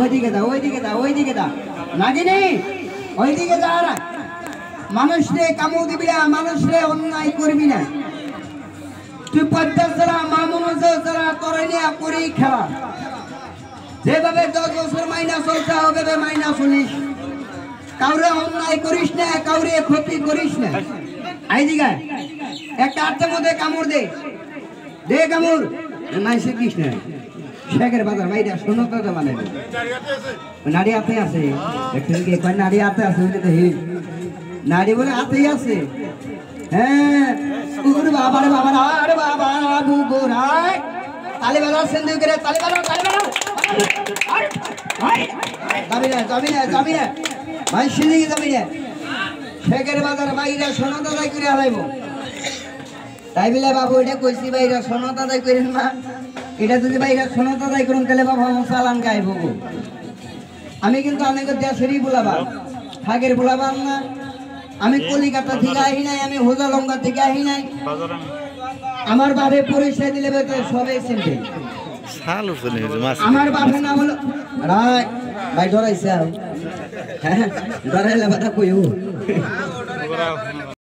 ওইদিকে দা নাগিনি ওইদিকে যা মানুষরে কামু দিবি না, মানুষরে অন্যায় করবি না। তুই পদ্মা ছাড়া মামুন ছাড়া করে নিয়ে করি খেলা, যেভাবে 10 বছর মাইনা চলতে হবে মাইনা চলিস। কাউরে অন্যায় করিস না, কাউরে ক্ষতি করিস না। এইদিকে একটা হাতের মধ্যে কামড় দে কামড় মাইসে কিস না। শেখের বাজার ভাইরা শোনো তো মানে নারী হাতে আছে, দেখছেন কি নারী হাতে আছে, নারী বলে হাতেই আছে। হ্যাঁ বাবা রে বাবা রে বাবা গোরায় তালি বাজার সিন্ধু করে তালি বাজাও যাবি না ভাই সিঁড়ি যাবি না। শেখের বাজার বাইরা শোনো দাদাই করে হারাইব। তাই বলে বাবু এটা কইছি বাইরা শোনো দাদাই করেন না। এটা যদি বাইরা শোনো দাদাই করুন তাহলে বাবা আমার চালান গাইব। আমি কিন্তু অনেকের দেশেরই বলাবা, ফাগের বলাবার না। আমি কলিকাতা থেকে আহি নাই, আমি হোজালঙ্গা থেকে আহি নাই। আমার বাপে পরিচয় দিলে সবাই চিনবে। আমার বাপে না হলো রায় ভাই ডরাইছে, হ্যাঁ ডরাইলে কথা কইব।